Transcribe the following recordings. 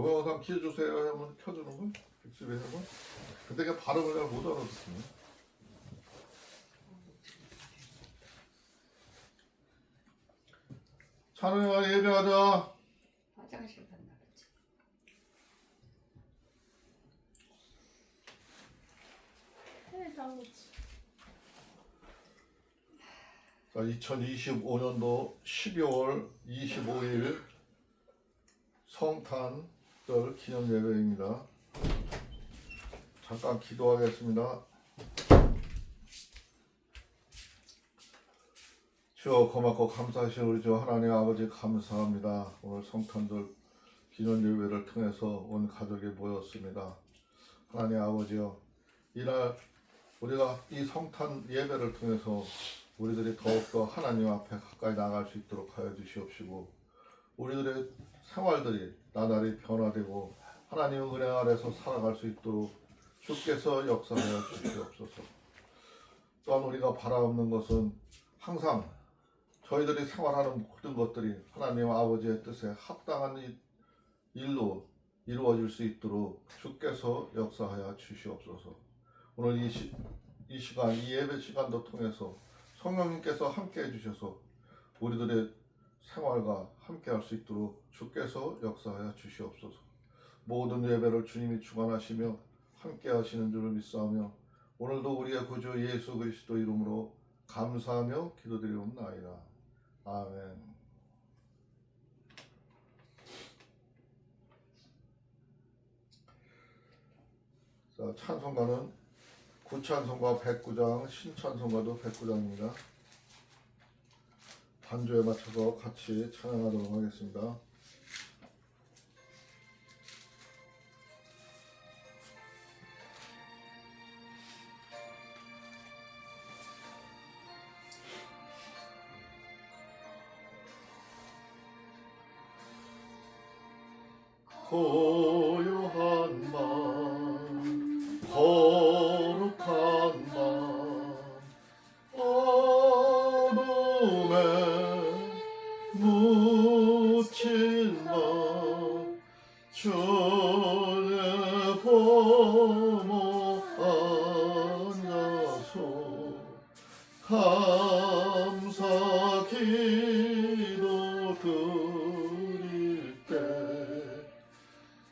동영상 켜주세요 하면 켜주는 거? 백집에 하면? 근데 그게 발음을 잘 못 알아듣네. 찬우야 예배하자. 화장실 갔나 보지. 네, 나오지. 자, 2025년도 12월 25일 성탄절 기념 예배입니다. 잠깐 기도하겠습니다. 주여 고맙고 감사하신 우리 주 하나님 아버지 감사합니다. 오늘 성탄절 기념 예배를 통해서 온 가족이 모였습니다. 하나님 아버지여, 이날 우리가 이 성탄 예배를 통해서 우리들이 더욱더 하나님 앞에 가까이 나갈 수 있도록 하여 주시옵시고, 우리들의 생활들이 나날이 변화되고 하나님의 은혜 아래서 살아갈 수 있도록 주께서 역사하여 주시옵소서. 또한 우리가 바라옵는 것은 항상 저희들이 생활하는 모든 것들이 하나님 아버지의 뜻에 합당한 일로 이루어질 수 있도록 주께서 역사하여 주시옵소서. 오늘 이 시간, 이 예배 시간도 통해서 성령님께서 함께 해주셔서 우리들의 생활과 함께 할 수 있도록 주께서 역사하여 주시옵소서. 모든 예배를 주님이 주관하시며 함께 하시는 줄을 믿사오며 오늘도 우리의 구주 예수 그리스도 이름으로 감사하며 기도드리옵나이다. 아멘. 자, 찬송가는 구찬송가 109장, 신찬송가도 109장입니다. 반주에 맞춰서 같이 찬양하도록 하겠습니다. 고요한 밤, 거룩한 밤, 어둠에 묻힌 밤, 주의 보모 앉아서 감사 기도 드릴 때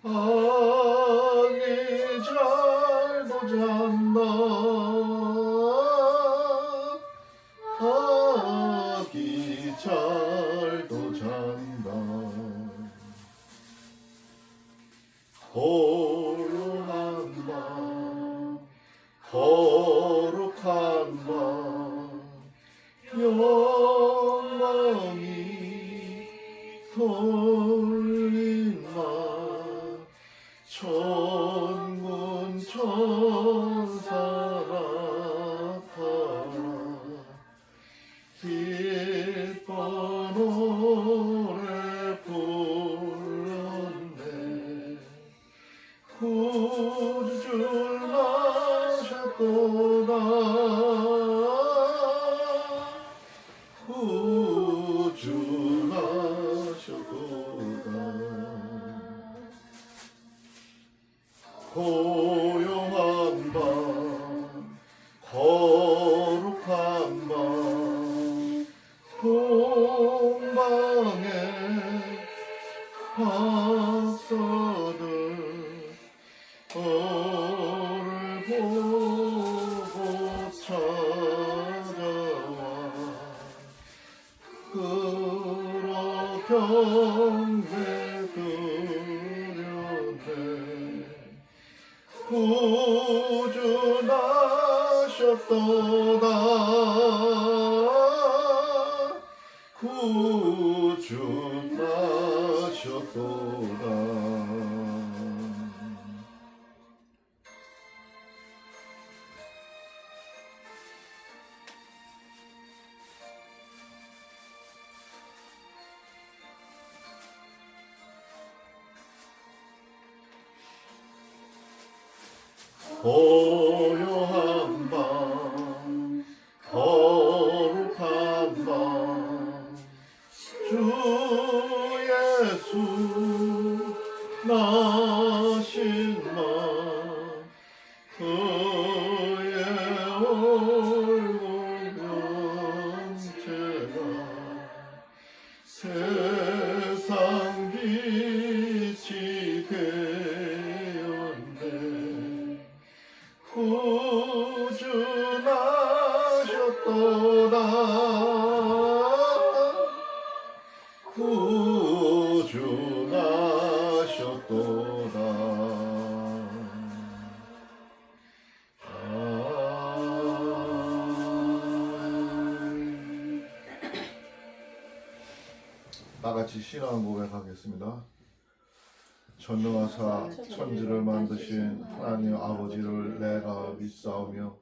아기 잘도 잔다, 아기 잘도 잔다. 고요한 밤, 거룩한 밤, 영광이 돌린 밤, 천군 천사 나타나 기뻐 노래 불렀네. 구주 나셨도다, 구주 나셨도다. 고요한 밤, 거룩한 밤, 동방의 박사들 너를 보고 찾아와 끌어 경배 드렸네. 구주 나셨도다, 구주 나셨도다. 고요한 밤, 거룩한 밤, 주 예수 나 하신 너 그의 얼굴 변체가 세상 빛이 되었네 구주나셨도다 구주나셨도다 다같이 신앙 고백하겠습니다. 전능하사 천지를 만드신 하나님 아버지를 내가 믿사오며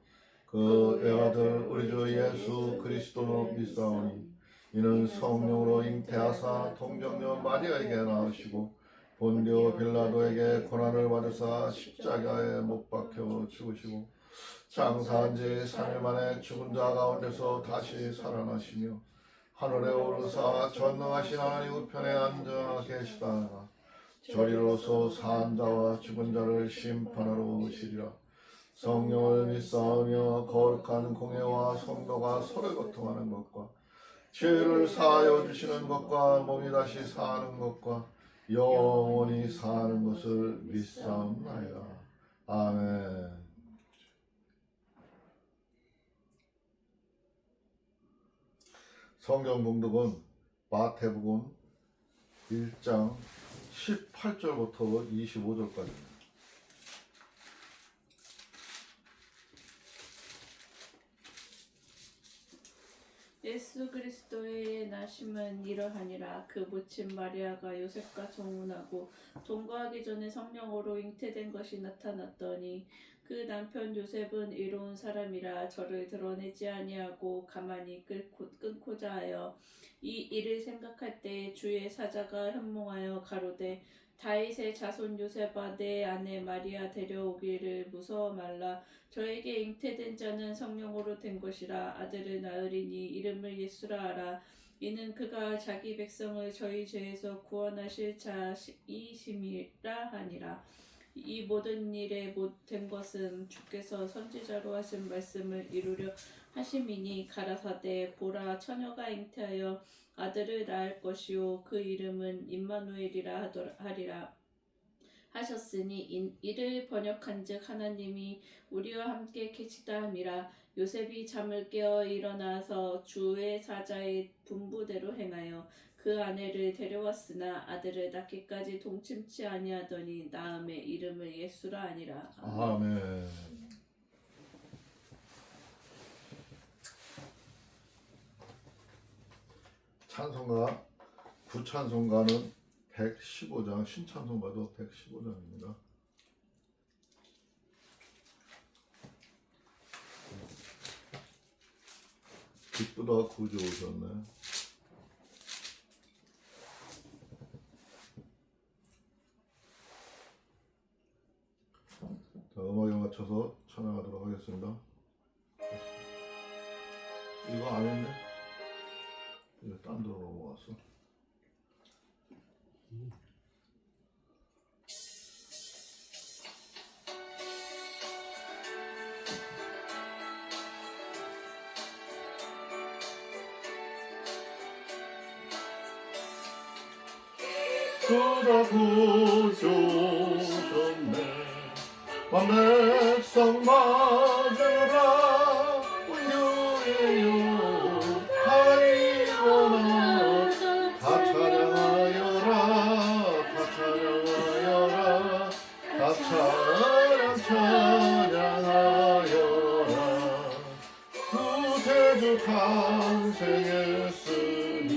그 외아들 우리 주 예수 그리스도로 믿사오니 이는 성령으로 잉태하사 동정녀 마리아에게 낳으시고 본디오 빌라도에게 고난을 받으사 십자가에 못 박혀 죽으시고 장사한 지 3일 만에 죽은 자 가운데서 다시 살아나시며 하늘에 오르사 전능하신 하나님 우편에 앉아 계시다가 저리로서 사한 자와 죽은 자를 심판하러 오시리라. 성령을 믿사오며 거룩한 공예와 성도가 서로 고통하는 것과 죄를 사하여 주시는 것과 몸이 다시 사는 것과 영원히 사는 것을 믿사옵나이다. 아멘. 성경 봉독은 마태복음 1장 18절부터 25절까지입니다. 예수 그리스도의 나심은 이러하니라. 그 모친 마리아가 요셉과 정혼하고 동거하기 전에 성령으로 잉태된 것이 나타났더니 그 남편 요셉은 의로운 사람이라 저를 드러내지 아니하고 가만히 끊고자 하여 이 일을 생각할 때 주의 사자가 현몽하여 가로되 다윗의 자손 요셉아 내 아내 마리아 데려오기를 무서워 말라. 저에게 잉태된 자는 성령으로 된 것이라. 아들을 낳으리니 이름을 예수라 하라. 이는 그가 자기 백성을 저희 죄에서 구원하실 자이심이라 하니라. 이 모든 일에 못된 것은 주께서 선지자로 하신 말씀을 이루려 하심이니 가라사대 보라 처녀가 잉태하여 아들을 낳을 것이요 그 이름은 임마누엘이라 하리라 하셨으니 이를 번역한즉 하나님이 우리와 함께 계시다 함이라. 요셉이 잠을 깨어 일어나서 주의 사자의 분부대로 행하여 그 아내를 데려왔으나 아들을 낳기까지 동침치 아니하더니 낳음에 이름을 예수라 하니라. 아멘. 찬송가 구찬송가는 115장, 신찬송가도 115장입니다. 기쁘다 구주 오셨네. 자, 음악에 맞춰서 찬양하도록 하겠습니다. 이거 안 했네? 이거 딴 데로 넘어갔어. 그다 구주 오셨네. 백성 맞으라 운유에요 하리거나 다 찬양하여라 다 찬양하여라 다 찬양하여라 구세주 탄생했으니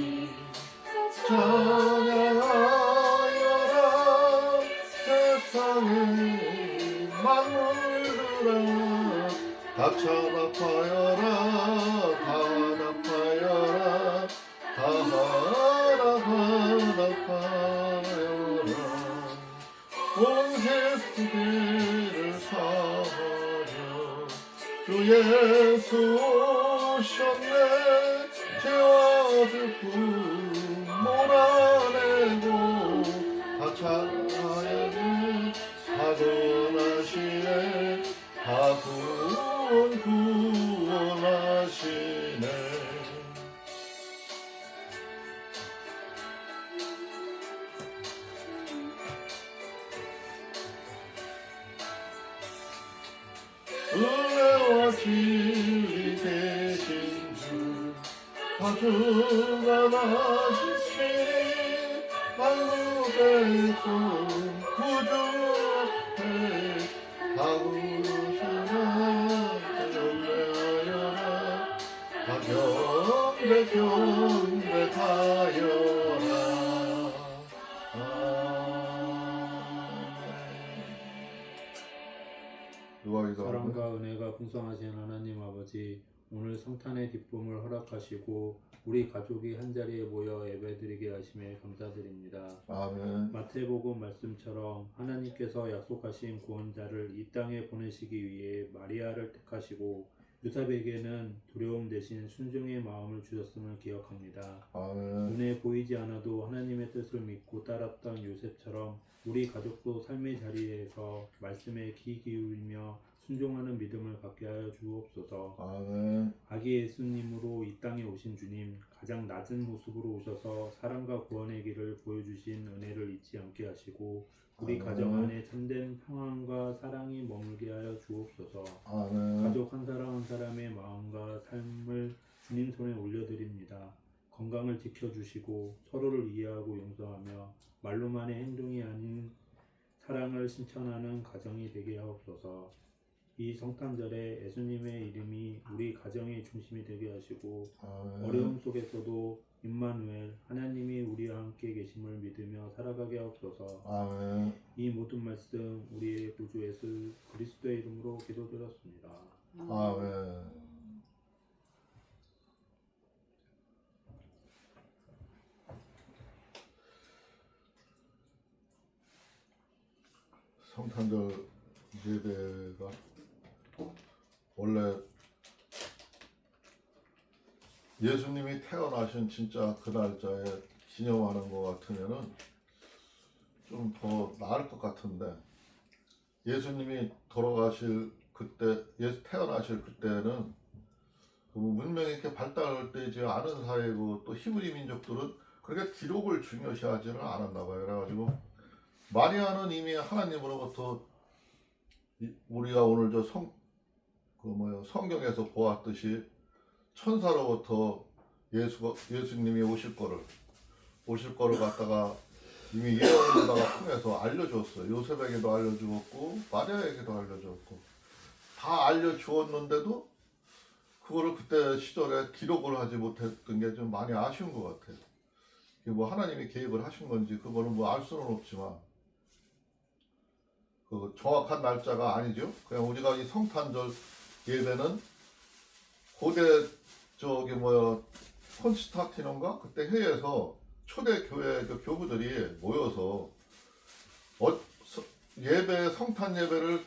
찬양하여라 세상에 만물들아 다 찬양하여라 다 찬양하여라 다 찬양하여라 온 세상을 사하려 주 예수 오셨네 죄와 슬픔 몰아내고 다 찬양하여라 은혜와 진리 되신 주 가주가 나주신 만국의 구주 앞에 가구시나 경배하여라 경배하여라 아멘. 사랑과 은혜가 풍성하신 하나님 아버지, 오늘 성탄의 기쁨을 허락하시고 우리 가족이 한자리에 모여 예배드리게 하심에 감사드립니다. 아멘. 마태복음 말씀처럼 하나님께서 약속하신 구원자를 이 땅에 보내시기 위해 마리아를 택하시고 요셉에게는 두려움 대신 순종의 마음을 주셨음을 기억합니다. 아멘. 눈에 보이지 않아도 하나님의 뜻을 믿고 따랐던 요셉처럼 우리 가족도 삶의 자리에서 말씀에 귀 기울이며 순종하는 믿음을 갖게 하여 주옵소서. 아멘. 아기 예수님으로 이 땅에 오신 주님, 가장 낮은 모습으로 오셔서 사랑과 구원의 길을 보여주신 은혜를 잊지 않게 하시고 우리 아멘. 가정 안에 참된 평안과 사랑이 머물게 하여 주옵소서. 아멘. 가족 한 사람 한 사람의 마음과 삶을 주님 손에 올려드립니다. 건강을 지켜주시고 서로를 이해하고 용서하며 말로만의 행동이 아닌 사랑을 실천하는 가정이 되게 하옵소서. 이 성탄절에 예수님의 이름이 우리 가정의 중심이 되게 하시고 아멘. 어려움 속에서도 임마누엘 하나님이 우리와 함께 계심을 믿으며 살아가게 하옵소서. 아멘. 이 모든 말씀 우리의 구주 예수 그리스도의 이름으로 기도드렸습니다. 아멘. 성탄절 예배가 원래 예수님이 태어나신 진짜 그 날짜에 기념하는 것 같으면은 좀 더 나을 것 같은데, 예수님이 돌아가실 그때, 태어나실 그때는 그 문명이 이렇게 발달할 때지 않은 사회고, 또 히브리 민족들은 그렇게 기록을 중요시하지는 않았나 봐요. 그래가지고 마리아는 이미 하나님으로부터 우리가 오늘 성경에서 보았듯이 천사로부터 예수님이 오실 거를 갖다가 이미 예언자가 통해서 알려줬어요. 요셉에게도 알려주었고 마리아에게도 알려줬고 다 알려주었는데도 그거를 그때 시절에 기록을 하지 못했던 게 좀 많이 아쉬운 것 같아요. 이게 뭐 하나님이 계획을 하신 건지 그거는 뭐 알 수는 없지만 그 정확한 날짜가 아니죠. 그냥 우리가 이 성탄절 예배는 고대 콘스탄티논가 그때 해에서 초대 교회 그 교부들이 모여서 성탄 예배를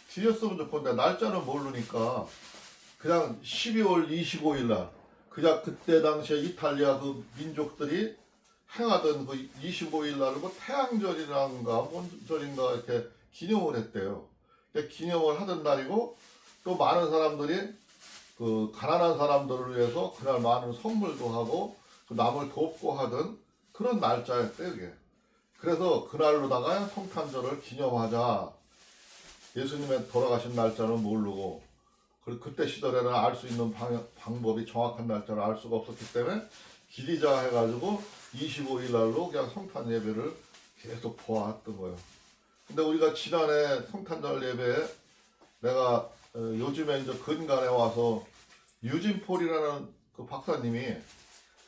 드렸으면 좋겠는데 날짜는 모르니까 그냥 12월 25일 날 그냥 그때 당시에 이탈리아 그 민족들이 행하던 그 25일 날을 뭐 태양절이란가 뭔절인가 이렇게 기념을 했대요. 기념을 하던 날이고 또 많은 사람들이 그 가난한 사람들을 위해서 그날 많은 선물도 하고 그 남을 돕고 하던 그런 날짜였대요. 이게. 그래서 그날로다가 성탄절을 기념하자. 예수님의 돌아가신 날짜는 모르고 그때 시절에는 알 수 있는 방법이 정확한 날짜를 알 수가 없었기 때문에 기리자 해가지고 25일 날로 그냥 성탄 예배를 계속 보았던 거예요. 근데 우리가 지난해 성탄절 예배에 내가 요즘에 이제 근간에 와서 유진 폴이라는 그 박사님이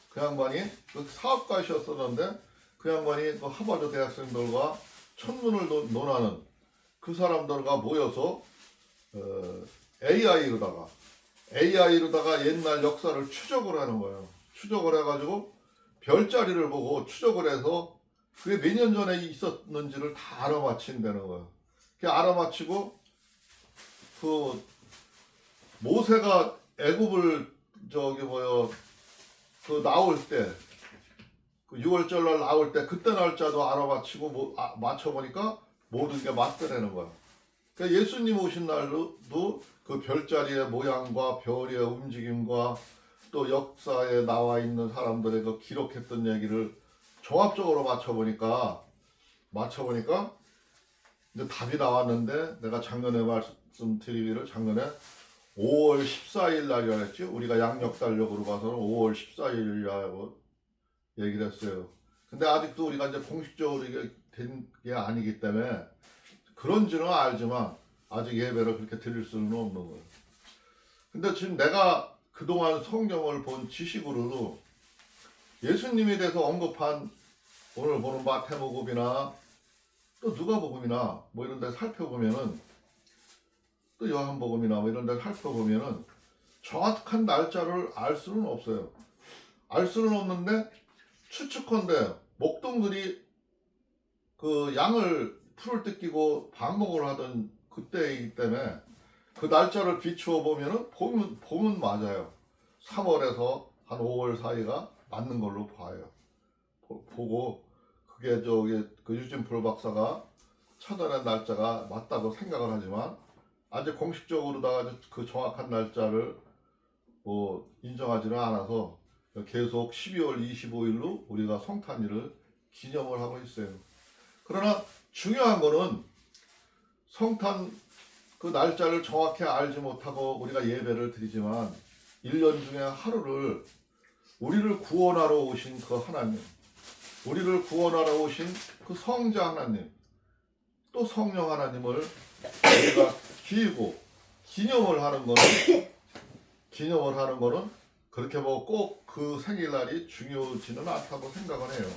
그 양반이 그 사업가셨었는데 그 양반이 그 하버드 대학생들과 천문을 논하는 그 사람들과 모여서 AI로다가 옛날 역사를 추적을 하는 거예요. 추적을 해가지고 별자리를 보고 추적을 해서 그게 몇 년 전에 있었는지를 다 알아맞힌다는 거예요. 그 알아맞히고 그 모세가 애굽을 그 나올 때 그 6월절 날 나올 때 그때 날짜도 알아맞히고 맞춰보니까 모든 게 맞더라는 거야. 그러니까 예수님 오신 날도 그 별자리의 모양과 별의 움직임과 또 역사에 나와 있는 사람들의 그 기록했던 얘기를 종합적으로 맞춰보니까 이제 답이 나왔는데 내가 작년에 말씀드리기를 작년에 5월 14일 날이라 했죠. 우리가 양력 달력으로 봐서는 5월 14일이라고 얘기를 했어요. 근데 아직도 우리가 이제 공식적으로 이게 된 게 아니기 때문에 그런지는 알지만 아직 예배를 그렇게 드릴 수는 없는 거예요. 근데 지금 내가 그동안 성경을 본 지식으로도 예수님에 대해서 언급한 오늘 보는 마태복음이나 또 누가복음이나 뭐 이런 데 살펴보면은 또 요한복음이나 뭐 이런 데 살펴보면은 정확한 날짜를 알 수는 없어요. 알 수는 없는데 추측컨대 목동들이 그 양을 풀을 뜯기고 방목을 하던 그때이기 때문에 그 날짜를 비추어 보면은 봄은 맞아요. 3월에서 한 5월 사이가 맞는 걸로 봐요. 보고 그게 저기 그 유진풀 박사가 찾아낸 날짜가 맞다고 생각을 하지만 아직 공식적으로 다 그 정확한 날짜를 뭐 인정하지는 않아서 계속 12월 25일로 우리가 성탄일을 기념을 하고 있어요. 그러나 중요한 거는 성탄 그 날짜를 정확히 알지 못하고 우리가 예배를 드리지만 1년 중에 하루를 우리를 구원하러 오신 그 하나님, 우리를 구원하러 오신 그 성자 하나님, 또 성령 하나님을 우리가 기리고 기념을 하는 거는 그렇게 뭐 꼭 그 생일날이 중요지는 않다고 생각을 해요.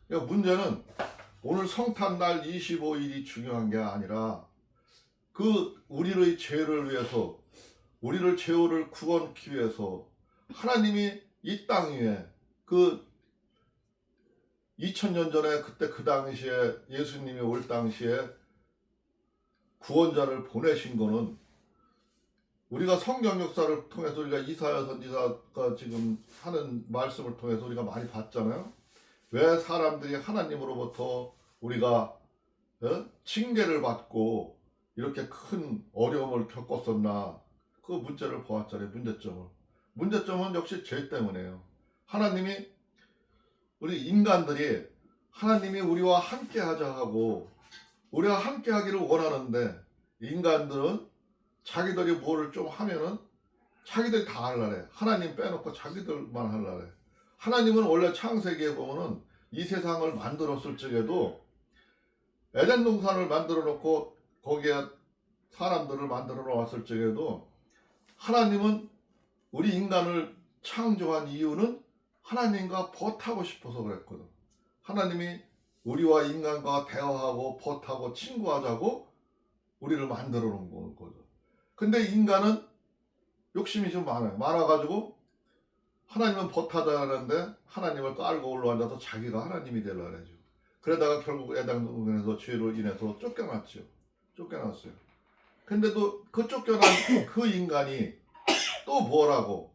그러니까 문제는 오늘 성탄날 25일이 중요한 게 아니라 그 우리의 죄를 위해서 우리를 죄를 구원하기 위해서 하나님이 이 땅 위에 그 2000년 전에 그때 그 당시에 예수님이 올 당시에 구원자를 보내신 거는 우리가 성경 역사를 통해서 우리가 이사야 선지자가 지금 하는 말씀을 통해서 우리가 많이 봤잖아요. 왜 사람들이 하나님으로부터 우리가 징계를 받고 이렇게 큰 어려움을 겪었었나 그 문제를 보았잖아요. 문제점은 역시 죄 때문에요. 하나님이 우리 인간들이 하나님이 우리와 함께 하자 하고 우리와 함께 하기를 원하는데 인간들은 자기들이 뭐를 좀 하면은 자기들이 다 하려래. 하나님 빼놓고 자기들만 하려래. 하나님은 원래 창세기에 보면은 이 세상을 만들었을 적에도 에덴 동산을 만들어 놓고 거기에 사람들을 만들어 놓았을 적에도 하나님은 우리 인간을 창조한 이유는 하나님과 벗하고 싶어서 그랬거든. 하나님이 우리와 인간과 대화하고 벗하고 친구하자고 우리를 만들어 놓은 거거든. 근데 인간은 욕심이 좀 많아가지고 하나님은 벗하자는데 하나님을 깔고 올라앉아서 자기가 하나님이 되려고 하죠. 그러다가 결국 에덴 동산에서 죄로 인해서 쫓겨났어요. 근데도 그 쫓겨난 그 인간이 또 뭐라고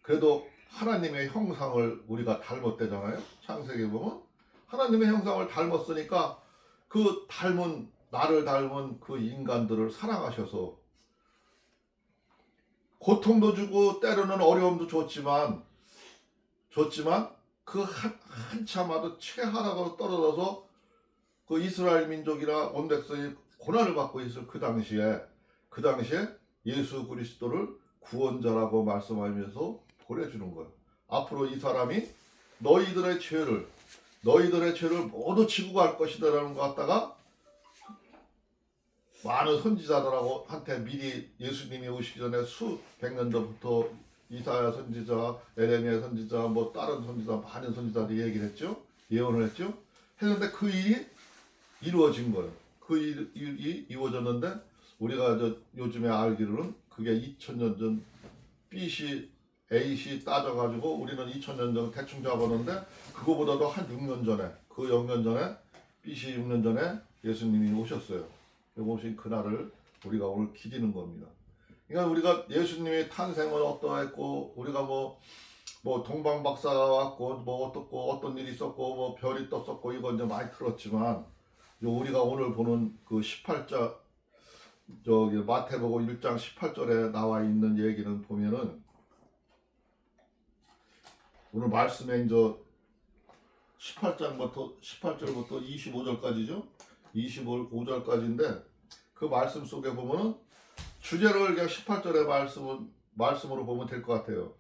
그래도 하나님의 형상을 우리가 닮았대잖아요. 창세기 보면 하나님의 형상을 닮았으니까 그 나를 닮은 그 인간들을 사랑하셔서 고통도 주고 때로는 어려움도 줬지만 그 한참마다 최하락으로 떨어져서 그 이스라엘 민족이나 온 백성이 고난을 받고 있을 그 당시에 예수 그리스도를 구원자라고 말씀하면서 보내주는 거예요. 앞으로 이 사람이 너희들의 죄를 모두 지고 갈 것이다라는 거 갖다가 많은 선지자들하고 한테 미리 예수님이 오시기 전에 수백 년 전부터 이사야 선지자, 에레미야 선지자, 뭐 다른 선지자, 많은 선지자들이 얘기를 했죠. 예언을 했죠. 했는데 그 일이 이루어진 거예요. 그 일이 이루어졌는데 우리가 요즘에 알기로는 그게 2000년 전 BC, AC 따져가지고 우리는 2000년 전 대충 잡았는데 그거보다도 한 6년 전에 그 6년 전에 BC 6년 전에 예수님이 오셨어요. 오신 그날을 우리가 오늘 기리는 겁니다. 그러니까 우리가 예수님의 탄생은 어떠했고 우리가 뭐 동방 박사가 왔고 뭐 어떻고 어떤 일이 있었고 뭐 별이 떴었고 이건 이제 많이 들었지만 우리가 오늘 보는 그 18절 저기 마태복음 1장 18절에 나와 있는 얘기는 보면은 오늘 말씀에 이제 18절부터 25절까지죠. 25절까지인데 그 말씀 속에 보면은 주제를 그냥 18절의 말씀으로 보면 될 것 같아요.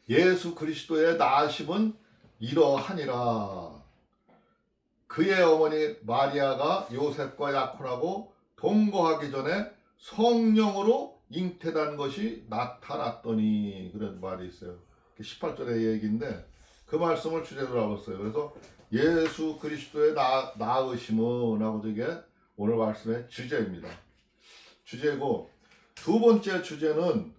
예수 그리스도의 나으심은 이러하니라. 그의 어머니 마리아가 요셉과 약혼하고 동거하기 전에 성령으로 잉태된 것이 나타났더니 그런 말이 있어요. 18절의 얘기인데 그 말씀을 주제로 하고 있어요. 그래서 예수 그리스도의 나으심은 하고 저게 오늘 말씀의 주제입니다. 주제고 두 번째 주제는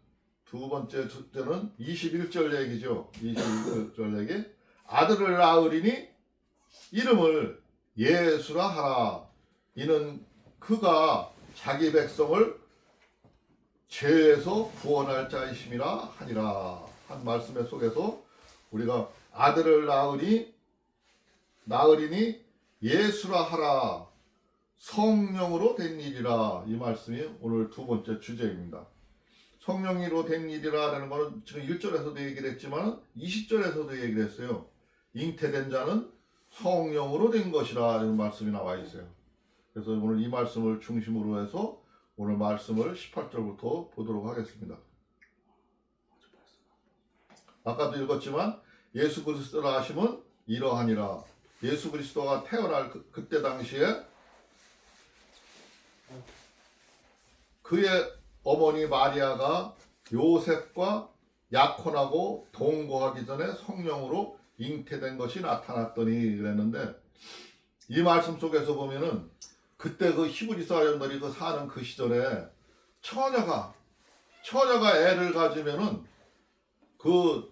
21절 얘기죠. 21절 얘기. 아들을 낳으리니 이름을 예수라 하라. 이는 그가 자기 백성을 죄에서 구원할 자이심이라 하니라. 한 말씀의 속에서 우리가 아들을 낳으리니 예수라 하라. 성령으로 된 일이라. 이 말씀이 오늘 두 번째 주제입니다. 성령으로 된 일이라는 것은 지금 1절에서도 얘기를 했지만 20절에서도 얘기를 했어요. 잉태된 자는 성령으로 된 것이라 이런 말씀이 나와 있어요. 그래서 오늘 이 말씀을 중심으로 해서 오늘 말씀을 18절부터 보도록 하겠습니다. 아까도 읽었지만 예수 그리스도의 나으심은 이러하니라. 예수 그리스도가 태어날 그때 당시에 그의 어머니 마리아가 요셉과 약혼하고 동거하기 전에 성령으로 잉태된 것이 나타났더니 그랬는데 이 말씀 속에서 보면은 그때 그 히브리 사람들이 그 사는 그 시절에 처녀가 애를 가지면은 그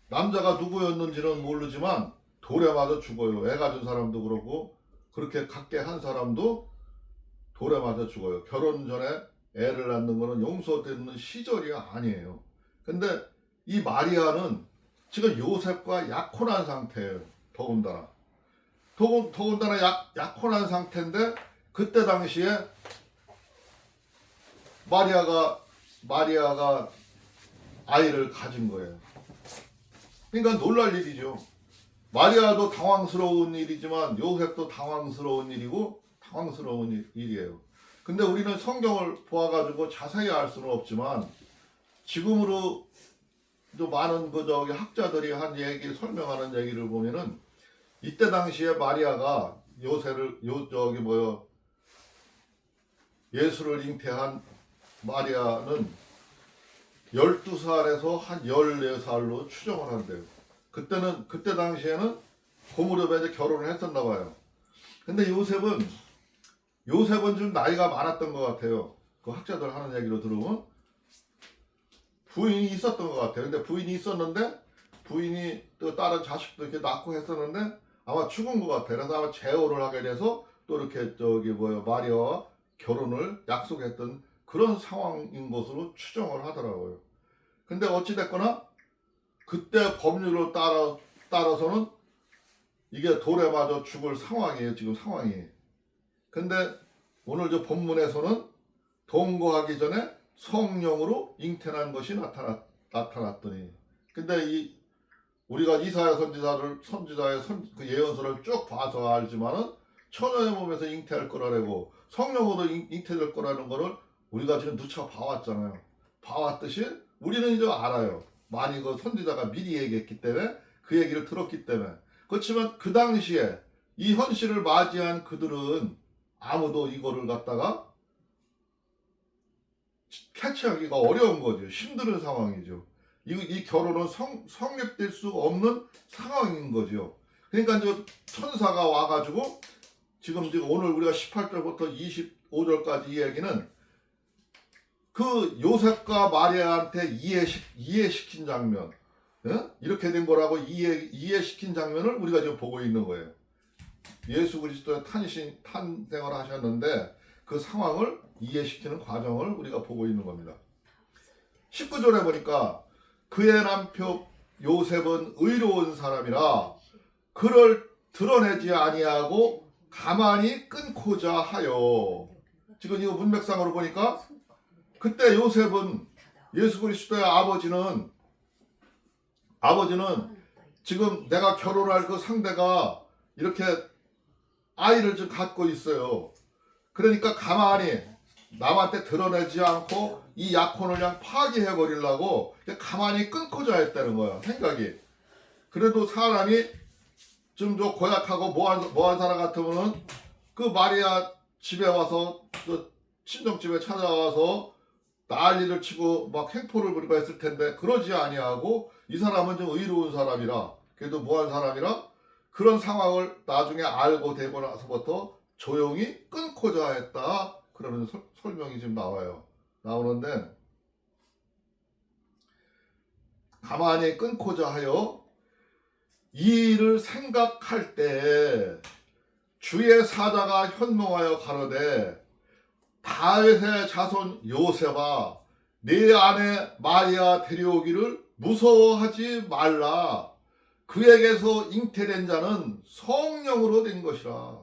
남자가 누구였는지는 모르지만 돌에 맞아 죽어요. 애 가진 사람도 그렇고 그렇게 갖게 한 사람도 돌에 맞아 죽어요. 결혼 전에 애를 낳는 거는 용서되는 시절이 아니에요. 근데 이 마리아는 지금 요셉과 약혼한 상태예요. 더군다나 약혼한 상태인데 그때 당시에 마리아가 아이를 가진 거예요. 그러니까 놀랄 일이죠. 마리아도 당황스러운 일이지만 요셉도 당황스러운 일이고 당황스러운 일이에요. 근데 우리는 성경을 보아가지고 자세히 알 수는 없지만 지금으로 많은 학자들이 한 얘기 설명하는 얘기를 보면은 이때 당시에 마리아가 예수를 잉태한 마리아는 12살에서 한 14살로 추정을 한대요. 그때 당시에는 고무렵에 이제 결혼을 했었나 봐요. 근데 요셉은 좀 나이가 많았던 것 같아요. 그 학자들 하는 얘기로 들으면 부인이 있었던 것 같아요. 근데 부인이 있었는데 부인이 또 다른 자식도 이렇게 낳고 했었는데 아마 죽은 것 같아요. 그래서 아마 재혼을 하게 돼서 또 이렇게 마리아와 결혼을 약속했던 그런 상황인 것으로 추정을 하더라고요. 근데 어찌됐거나 그때 법률로 따라서는 이게 돌에 맞아 죽을 상황이에요. 지금 상황이. 근데 오늘 저 본문에서는 동거하기 전에 성령으로 잉태난 것이 나타났더니. 근데 우리가 이사야 선지자의 그 예언서를 쭉 봐서 알지만은 처녀의 몸에서 잉태할 거라고 성령으로 잉태될 거라는 거를 우리가 지금 누차 봐왔잖아요. 봐왔듯이 우리는 이제 알아요. 많이 그 선지자가 미리 얘기했기 때문에 그 얘기를 들었기 때문에. 그렇지만 그 당시에 이 현실을 맞이한 그들은 아무도 이거를 갖다가 캐치하기가 어려운 거죠. 힘든 상황이죠. 이 결혼은 성립될 수 없는 상황인 거죠. 그러니까 이제 천사가 와가지고 지금 오늘 우리가 18절부터 25절까지 이 얘기는 그 요셉과 마리아한테 이해시킨 장면, 이렇게 된 거라고 이해시킨 장면을 우리가 지금 보고 있는 거예요. 예수 그리스도의 탄생을 하셨는데 그 상황을 이해시키는 과정을 우리가 보고 있는 겁니다. 19절에 보니까 그의 남편 요셉은 의로운 사람이라 그를 드러내지 아니하고 가만히 끊고자 하여. 지금 이거 문맥상으로 보니까 그때 요셉은 예수 그리스도의 아버지는 지금 내가 결혼할 그 상대가 이렇게 아이를 지금 갖고 있어요. 그러니까 가만히 남한테 드러내지 않고 이 약혼을 그냥 파기해 버리려고 가만히 끊고자 했다는 거야, 생각이. 그래도 사람이 좀 저 고약하고 뭐한 사람 같으면은 그 마리아 집에 와서 그 친정집에 찾아와서 난리를 치고 막 행포를 부리고 했을 텐데 그러지 아니하고 이 사람은 좀 의로운 사람이라, 그래도 뭐한 사람이라 그런 상황을 나중에 알고 되고 나서부터 조용히 끊고자 했다, 그러는 설명이 지금 나오는데, 가만히 끊고자 하여 이 일을 생각할 때 주의 사자가 현몽하여 가로되 다윗의 자손 요셉아, 네 아내 마리아 데려오기를 무서워하지 말라. 그에게서 잉태된 자는 성령으로 된 것이라.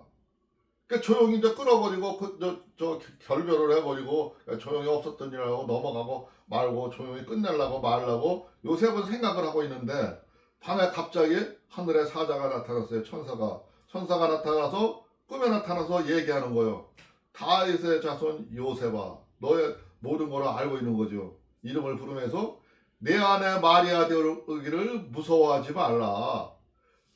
그러니까 조용히 이제 끊어버리고 저 결별을 해버리고 조용히 없었던 일하고 넘어가고 말고 조용히 끝내려고 말라고 요셉은 생각을 하고 있는데, 밤에 갑자기 하늘에 사자가 나타났어요. 천사가 나타나서 꿈에 나타나서 얘기하는 거예요. 다윗의 자손 요셉아, 너의 모든 걸 알고 있는 거죠. 이름을 부르면서 내 아내 마리아 되기를 무서워하지 말라.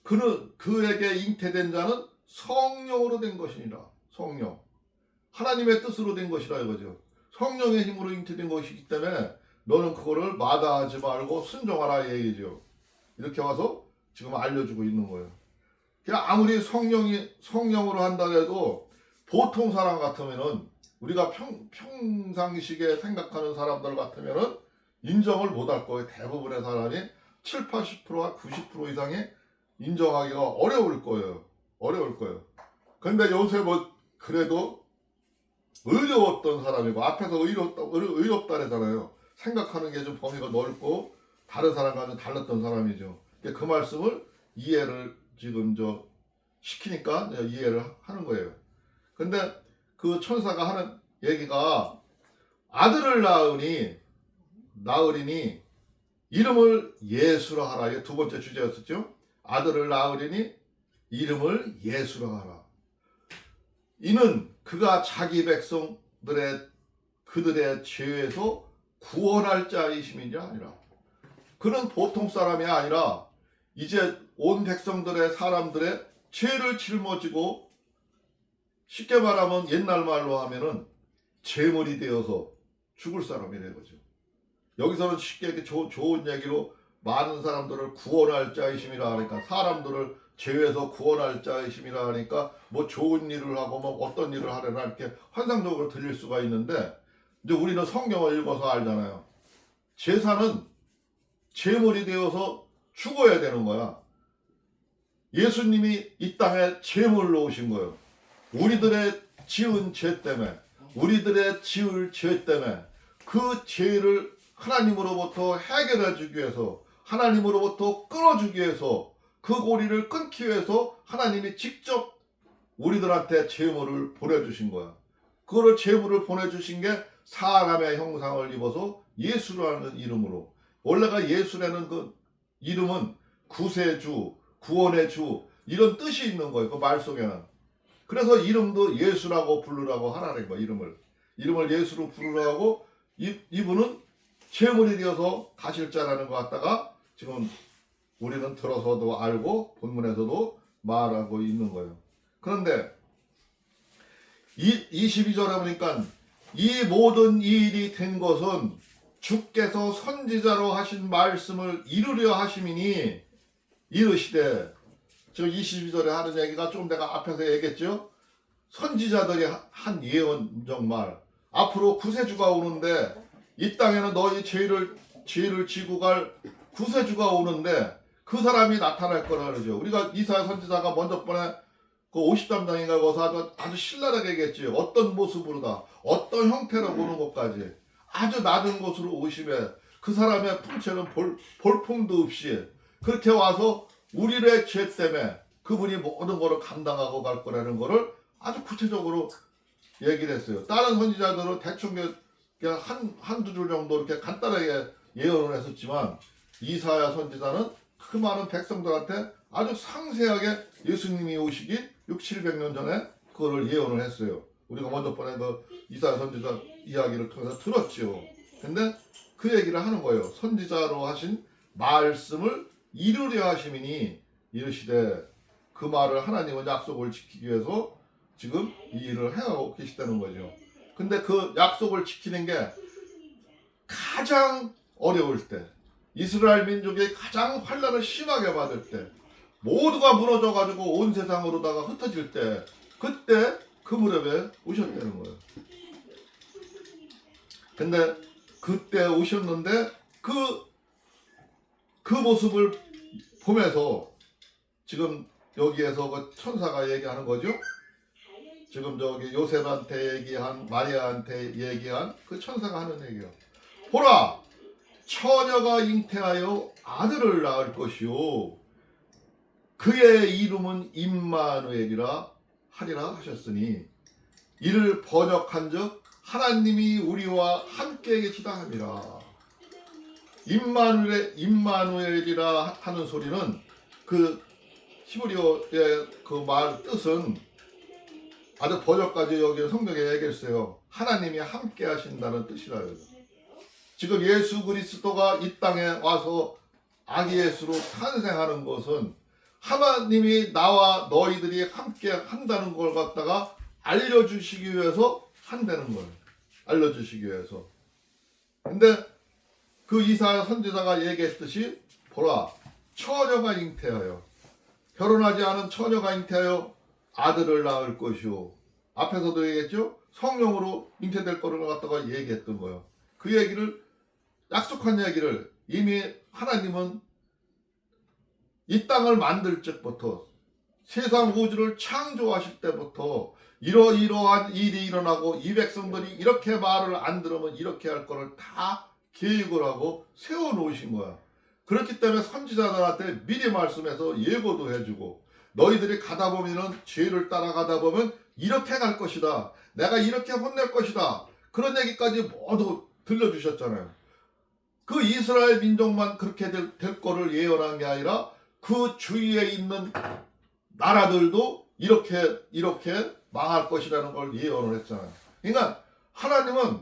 그에게 잉태된 자는 성령으로 된 것이니라. 성령, 하나님의 뜻으로 된 것이라 이거죠. 성령의 힘으로 잉태된 것이기 때문에 너는 그거를 마다하지 말고 순종하라 이 얘기죠. 이렇게 와서 지금 알려주고 있는 거예요. 그냥 아무리 성령으로 한다 해도 보통 사람 같으면은, 우리가 평상시에 생각하는 사람들 같으면은 인정을 못 할 거예요. 대부분의 사람이 7, 80%와 90% 이상이 인정하기가 어려울 거예요. 근데 요셉은 그래도 의로웠던 사람이고, 앞에서 의롭다 그러잖아요. 생각하는 게 좀 범위가 넓고 다른 사람과는 달랐던 사람이죠. 그 말씀을 이해를 지금 시키니까 이해를 하는 거예요. 근데 그 천사가 하는 얘기가 아들을 낳으리니 이름을 예수라 하라. 이게 두 번째 주제였었죠. 아들을 낳으리니 이름을 예수라 하라. 이는 그가 자기 백성들의 그들의 죄에서 구원할 자이심이냐 아니라, 그는 보통 사람이 아니라 이제 온 백성들의 사람들의 죄를 짊어지고, 쉽게 말하면 옛날 말로 하면은 제물이 되어서 죽을 사람이라는 거죠. 여기서는 쉽게 좋은 얘기로 많은 사람들을 구원할 자이심이라 하니까, 사람들을 죄에서 구원할 자이심이라 하니까 뭐 좋은 일을 하고 뭐 어떤 일을 하려나 이렇게 환상적으로 들릴 수가 있는데, 이제 우리는 성경을 읽어서 알잖아요. 제사는 제물이 되어서 죽어야 되는 거야. 예수님이 이 땅에 제물로 오신 거예요. 우리들의 지은 죄 때문에, 우리들의 지을 죄 때문에 그 죄를 하나님으로부터 해결해 주기 위해서, 하나님으로부터 끊어주기 위해서, 그 고리를 끊기 위해서 하나님이 직접 우리들한테 제물을 보내주신 거야. 그거를 제물을 보내주신 게 사람의 형상을 입어서 예수라는 이름으로. 원래가 예수라는 그 이름은 구세주, 구원의 주, 이런 뜻이 있는 거예요. 그 말 속에는. 그래서 이름도 예수라고 부르라고 하라는 거예요. 이름을 예수로 부르라고. 이분은 제물이 되어서 가실 자라는 것 같다가 지금 우리는 들어서도 알고 본문에서도 말하고 있는 거예요. 그런데 22절에 보니까 이 모든 일이 된 것은 주께서 선지자로 하신 말씀을 이루려 하심이니 이르시되, 지금 22절에 하는 얘기가 좀 내가 앞에서 얘기했죠. 선지자들이 한 예언적 말, 앞으로 구세주가 오는데, 이 땅에는 너희 죄를 지고 갈 구세주가 오는데 그 사람이 나타날 거라 그러죠. 우리가 이사야 선지자가 먼저 번에 그 50담당인가 거기서 아주 신랄하게 얘기했지. 어떤 모습으로다, 어떤 형태로 오는 것까지 아주 낮은 곳으로 오심에 그 사람의 풍채는 볼품도 없이 그렇게 와서 우리의 죄 때문에 그분이 모든 것을 감당하고 갈 거라는 것을 아주 구체적으로 얘기를 했어요. 다른 선지자들은 대충 그냥 한두 줄 정도 이렇게 간단하게 예언을 했었지만, 이사야 선지자는 그 많은 백성들한테 아주 상세하게 예수님이 오시기 6, 700년 전에 그거를 예언을 했어요. 우리가 먼저 번에 그 이사야 선지자 이야기를 통해서 들었죠. 근데 그 얘기를 하는 거예요. 선지자로 하신 말씀을 이루려 하심이니 이르시되, 그 말을 하나님은 약속을 지키기 위해서 지금 이 일을 행하고 계시다는 거죠. 근데 그 약속을 지키는 게 가장 어려울 때, 이스라엘 민족이 가장 환난을 심하게 받을 때, 모두가 무너져가지고 온 세상으로다가 흩어질 때, 그때 그 무렵에 오셨다는 거예요. 근데 그때 오셨는데 그 모습을 보면서 지금 여기에서 그 천사가 얘기하는 거죠. 지금 저기 요셉한테 얘기한, 마리아한테 얘기한 그 천사가 하는 얘기예요. 보라, 처녀가 잉태하여 아들을 낳을 것이요 그의 이름은 임마누엘이라 하리라 하셨으니, 이를 번역한즉 하나님이 우리와 함께 계시다 함이라. 임마누엘이라 하는 소리는 그 히브리어의 그 말 뜻은 아주 번역까지 여기 성경에 얘기했어요. 하나님이 함께 하신다는 뜻이라요. 지금 예수 그리스도가 이 땅에 와서 아기 예수로 탄생하는 것은 하나님이 나와 너희들이 함께 한다는 걸 갖다가 알려주시기 위해서 한다는 거예요. 알려주시기 위해서. 근데 그 이사야 선지자가 얘기했듯이, 보라, 처녀가 잉태하여, 결혼하지 않은 처녀가 잉태하여 아들을 낳을 것이요. 앞에서도 얘기했죠. 성령으로 잉태될 거를 갖다가 얘기했던 거예요. 그 얘기를, 약속한 얘기를 이미 하나님은 이 땅을 만들 적부터, 세상 우주를 창조하실 때부터 이러이러한 일이 일어나고 이 백성들이 이렇게 말을 안 들으면 이렇게 할 거를 다 계획을 하고 세워놓으신 거야. 그렇기 때문에 선지자들한테 미리 말씀해서 예고도 해주고, 너희들이 가다 보면은 죄를 따라가다 보면 이렇게 갈 것이다, 내가 이렇게 혼낼 것이다, 그런 얘기까지 모두 들려주셨잖아요. 그 이스라엘 민족만 그렇게 될 거를 예언한 게 아니라 그 주위에 있는 나라들도 이렇게 망할 것이라는 걸 예언을 했잖아요. 그러니까 하나님은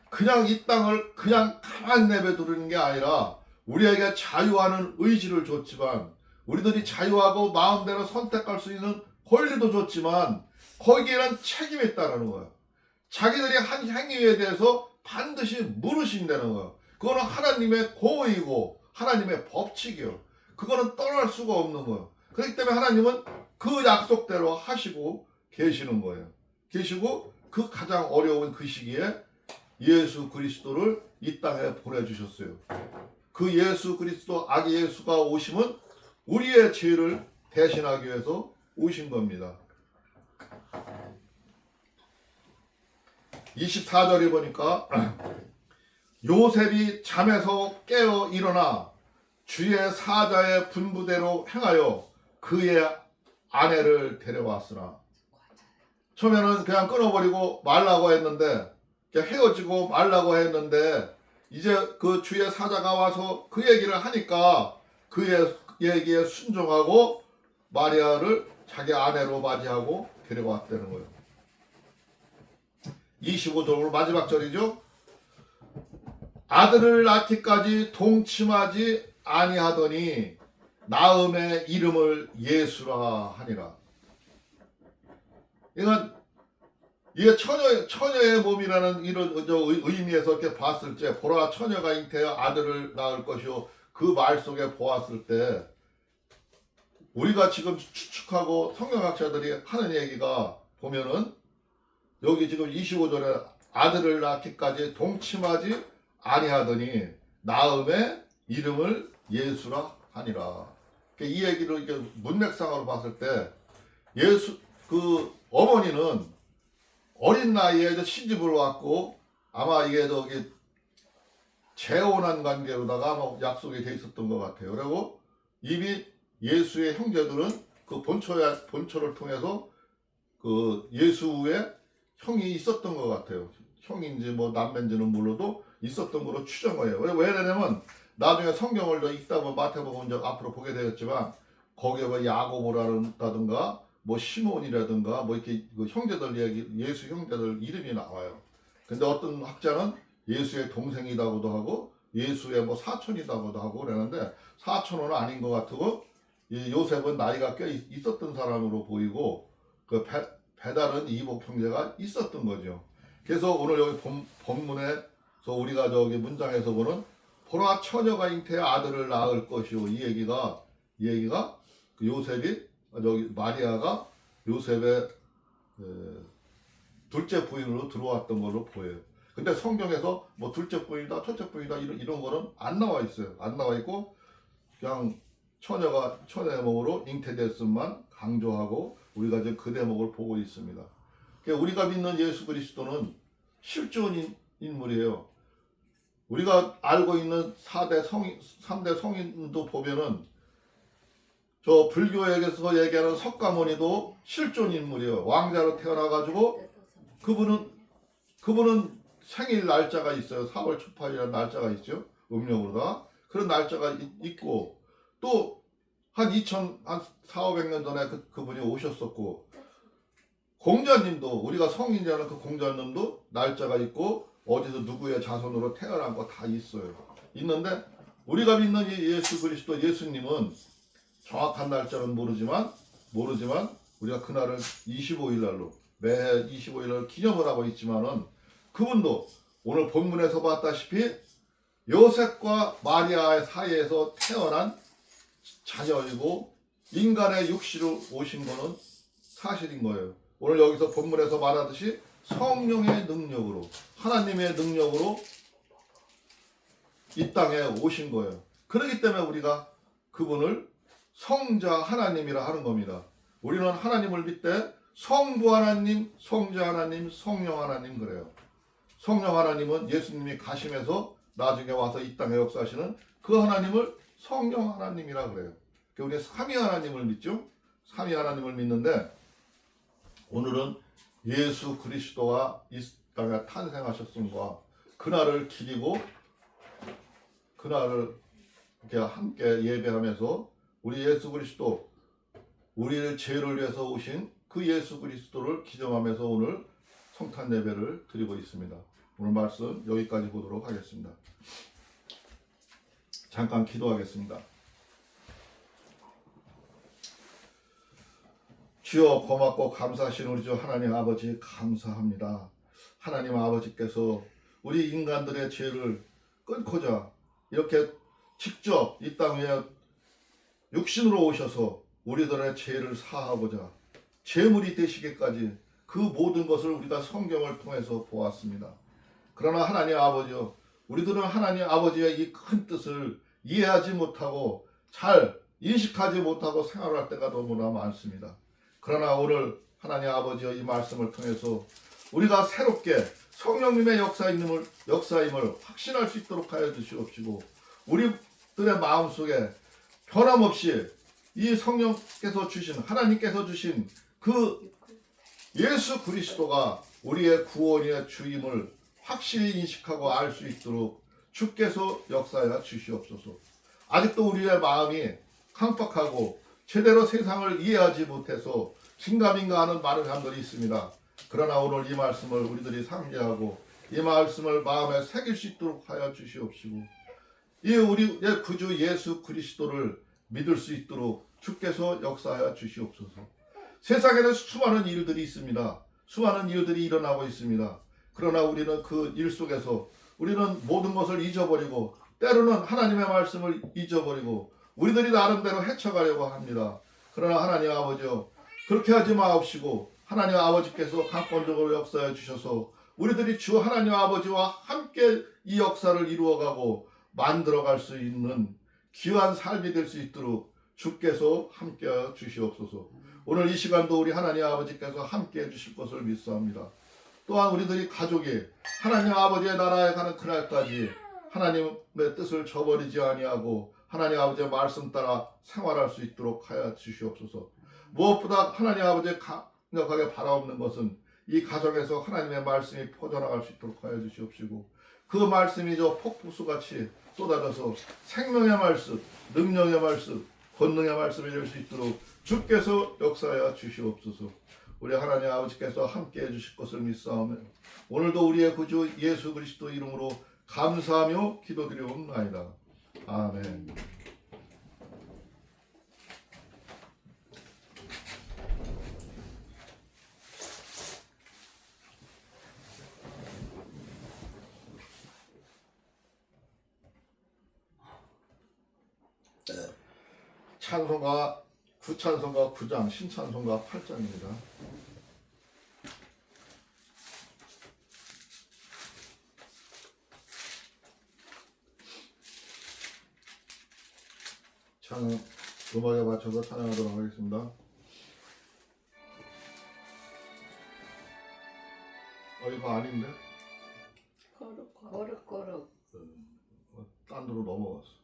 그냥 이 땅을 그냥 가만 내버려두는 게 아니라 우리에게 자유하는 의지를 줬지만, 우리들이 자유하고 마음대로 선택할 수 있는 권리도 줬지만, 거기에는 책임이 있다는 거예요. 자기들이 한 행위에 대해서 반드시 물으신다는 거예요. 그거는 하나님의 공의고 하나님의 법칙이에요. 그거는 떠날 수가 없는 거예요. 그렇기 때문에 하나님은 그 약속대로 하시고 계시는 거예요. 계시고 그 가장 어려운 그 시기에 예수 그리스도를 이 땅에 보내주셨어요. 그 예수 그리스도, 아기 예수가 오심은 우리의 죄를 대신하기 위해서 오신 겁니다. 24절에 보니까 요셉이 잠에서 깨어 일어나 주의 사자의 분부대로 행하여 그의 아내를 데려왔으나, 처음에는 그냥 끊어버리고 말라고 했는데, 헤어지고 말라고 했는데, 이제 그 주의 사자가 와서 그 얘기를 하니까 그의 얘기에 순종하고 마리아를 자기 아내로 맞이하고 데려왔다는 거예요. 25절 마지막 절이죠. 아들을 낳기까지 동침하지 아니하더니 낳음의 이름을 예수라 하니라. 이게 처녀의 몸이라는 이런 의미에서 이렇게 봤을 때, 보라, 처녀가 잉태하여 아들을 낳을 것이요, 그 말 속에 보았을 때 우리가 지금 추측하고 성경학자들이 하는 얘기가 보면은, 여기 지금 25절에 아들을 낳기까지 동침하지 아니하더니 낳음의 이름을 예수라 하니라. 이 얘기를 이렇게 문맥상으로 봤을 때, 예수 그 어머니는 어린 나이에 시집을 왔고, 아마 이게 저기 재혼한 관계로다가 아마 약속이 돼 있었던 것 같아요. 그리고 이미 예수의 형제들은 그 본초를 통해서 그 예수의 형이 있었던 것 같아요. 형인지 뭐 남매인지는 몰라도 있었던 걸로 추정을 해요. 왜 그러냐면 나중에 성경을 읽다 보면 마태복음 이제 앞으로 보게 되었지만, 거기에 뭐 야고보라든가 뭐 시몬이라든가 뭐 이렇게 그 형제들 얘기, 예수 형제들 이름이 나와요. 근데 어떤 학자는 예수의 동생이라고도 하고 예수의 뭐 사촌이라고도 하고 그러는데 사촌은 아닌 것 같고 이 요셉은 나이가 꽤 있었던 사람으로 보이고 그 배달은 이복 형제가 있었던 거죠. 그래서 오늘 여기 본문에서 우리가 저기 문장에서 보는 보라 처녀가 잉태해 아들을 낳을 것이요 이 얘기가 그 요셉이 저기 마리아가 요셉의 둘째 부인으로 들어왔던 걸로 보여요. 근데 성경에서 뭐 둘째 부인이다, 첫째 부인이다 이런 거는 안 나와 있어요. 안 나와 있고 그냥 처녀가 처녀의 몸으로 잉태됐음만 강조하고 우리가 지금 그 대목을 보고 있습니다. 그러니까 우리가 믿는 예수 그리스도는 실존 인물이에요. 우리가 알고 있는 3대 성인도 보면은 저 불교에게서 얘기하는 석가모니도 실존 인물이에요. 왕자로 태어나가지고 그분은 생일 날짜가 있어요. 4월 18일이라는 날짜가 있죠. 음력으로다. 그런 날짜가 있고 또 한 4,500년 전에 그분이 오셨었고 공자님도 우리가 성인이라는 그 공자님도 날짜가 있고 어디서 누구의 자손으로 태어난 거 다 있어요. 있는데 우리가 믿는 이 예수 그리스도 예수님은 정확한 날짜는 모르지만 우리가 그날을 25일 날로 매해 25일 날 기념을 하고 있지만은 그분도 오늘 본문에서 봤다시피 요셉과 마리아의 사이에서 태어난 자녀이고 인간의 육시로 오신 거는 사실인 거예요. 오늘 여기서 본문에서 말하듯이 성령의 능력으로 하나님의 능력으로 이 땅에 오신 거예요. 그렇기 때문에 우리가 그분을 성자 하나님이라 하는 겁니다. 우리는 하나님을 믿되 성부 하나님, 성자 하나님, 성령 하나님 그래요. 성령 하나님은 예수님이 가심해서 나중에 와서 이 땅에 역사하시는 그 하나님을 성령 하나님이라 그래요. 우리 삼위 하나님을 믿죠. 삼위 하나님을 믿는데 오늘은 예수 그리스도가 이 땅에 탄생하셨음과 그날을 기리고 그날을 이렇게 함께 예배하면서 우리 예수 그리스도 우리의 죄를 위해서 오신 그 예수 그리스도를 기념하면서 오늘 성탄 예배를 드리고 있습니다. 오늘 말씀 여기까지 보도록 하겠습니다. 잠깐 기도하겠습니다. 주여 고맙고 감사하신 우리 주 하나님 아버지 감사합니다. 하나님 아버지께서 우리 인간들의 죄를 끊고자 이렇게 직접 이 땅 위에 육신으로 오셔서 우리들의 죄를 사하고자 제물이 되시기까지 그 모든 것을 우리가 성경을 통해서 보았습니다. 그러나 하나님 아버지요, 우리들은 하나님 아버지의 이 큰 뜻을 이해하지 못하고 잘 인식하지 못하고 생활할 때가 너무나 많습니다. 그러나 오늘 하나님 아버지의 이 말씀을 통해서 우리가 새롭게 성령님의 역사임을 확신할 수 있도록 하여 주시옵시고 우리들의 마음속에 변함없이 이 성령께서 주신 하나님께서 주신 그 예수 그리스도가 우리의 구원의 주임을 확실히 인식하고 알 수 있도록 주께서 역사하여 주시옵소서. 아직도 우리의 마음이 깜빡하고 제대로 세상을 이해하지 못해서 긴가민가 하는 많은 사람들이 있습니다. 그러나 오늘 이 말씀을 우리들이 상기하고 이 말씀을 마음에 새길 수 있도록 하여 주시옵시고 이 우리의 구주 예수 그리스도를 믿을 수 있도록 주께서 역사하여 주시옵소서. 세상에는 수많은 일들이 있습니다. 수많은 일들이 일어나고 있습니다. 그러나 우리는 그 일 속에서 우리는 모든 것을 잊어버리고 때로는 하나님의 말씀을 잊어버리고 우리들이 나름대로 헤쳐가려고 합니다. 그러나 하나님 아버지요, 그렇게 하지 마옵시고 하나님 아버지께서 강권적으로 역사해 주셔서 우리들이 주 하나님 아버지와 함께 이 역사를 이루어가고 만들어갈 수 있는 귀한 삶이 될 수 있도록 주께서 함께하여 주시옵소서. 오늘 이 시간도 우리 하나님 아버지께서 함께해 주실 것을 믿사옵니다. 또한 우리들이 가족이 하나님 아버지의 나라에 가는 그날까지 하나님의 뜻을 저버리지 아니하고 하나님 아버지의 말씀 따라 생활할 수 있도록 하여 주시옵소서. 무엇보다 하나님 아버지의 강력하게 바라옵는 것은 이 가정에서 하나님의 말씀이 퍼져나갈 수 있도록 하여 주시옵시고 그 말씀이 저 폭포수같이 쏟아져서 생명의 말씀, 능력의 말씀, 권능의 말씀이 될 수 있도록 주께서 역사하여 주시옵소서. 우리 하나님 아버지께서 함께해 주실 것을 믿사오며 오늘도 우리의 구주 예수 그리스도 이름으로 감사하며 기도드리옵나이다. 아멘. 찬송가 구찬송가 9장, 신찬송가 8장입니다. 찬양 음악에 맞춰서 찬양하도록 하겠습니다. 이거 아닌데? 거룩거룩. 딴 데로 넘어갔어.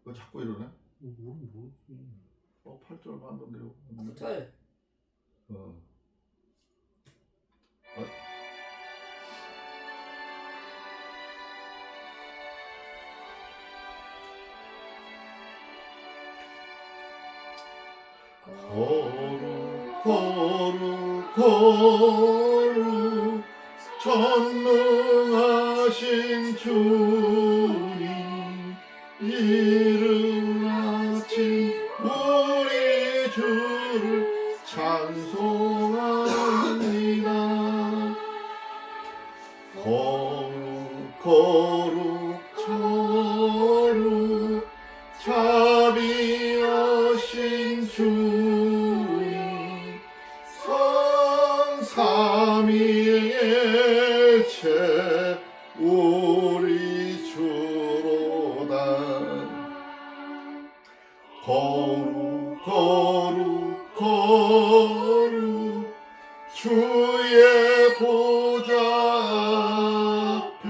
왜 자꾸 이러네? 뭐지? 8절 만든데요. 9절. 거룩 전능하신 주님 이른 아침 우리 주를 찬송합니다. 거룩 자비하신 주님 성삼위일체 우리 주로다. 거룩 주의 보좌 앞에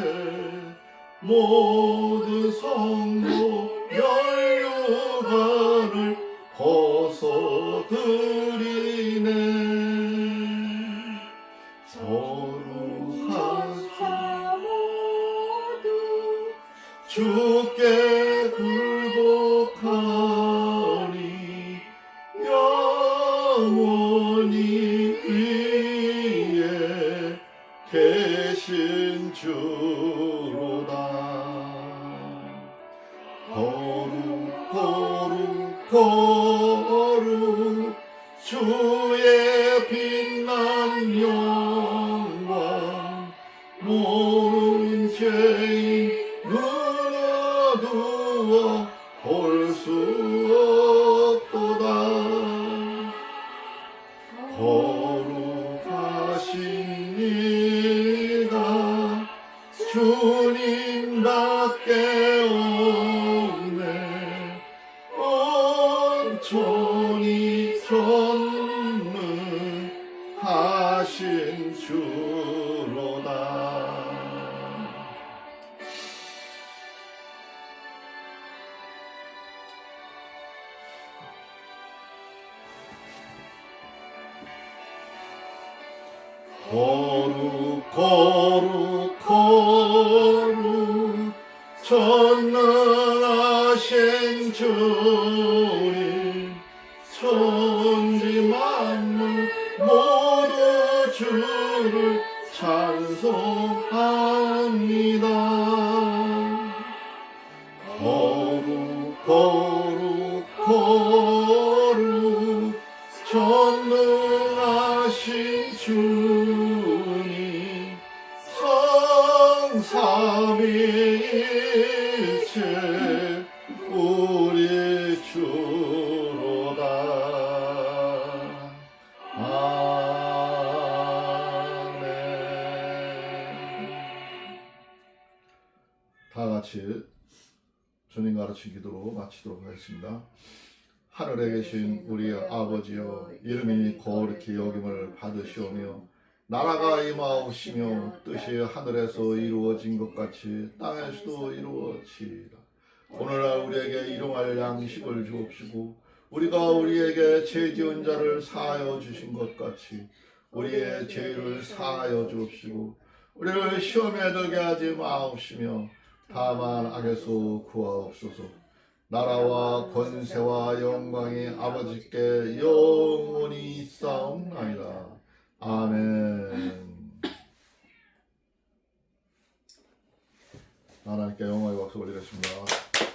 모든 성도 면류관을 벗어드리네. 거룩한 모두 주께 굴복하니 영원히 위에 계신 주로다. 거룩 주의 빛난 영광 모든 죄인 눈어두어 볼 수 없도다. 거룩하신 이가 주님밖에 없네. 온전히 전능하신 주로다. 거룩 전능하신 주님 천지 만물 모두 주를 찬송합니다. 거룩 전능하신 주님 성삼위일체 우리 주로다. 아멘. 다 같이 주님 가르친 기도로 마치도록 하겠습니다. 하늘에 계신 우리 아버지여, 이름이 거룩히 여김을 받으시오며 나라가 임하옵시며 뜻이 하늘에서 이루어진 것 같이 땅에서도 이루어지이다. 오늘날 우리에게 일용할 양식을 주옵시고 우리가 우리에게 죄 지은 자를 사하여 주신 것 같이 우리의 죄를 사하여 주옵시고 우리를 시험에 들게 하지 마옵시며 다만 악에서 구하옵소서. 나라와 권세와 영광이 아버지께 영원히 있사옵나이다. 아멘. 하나님께 영광의 박수 올리겠습니다.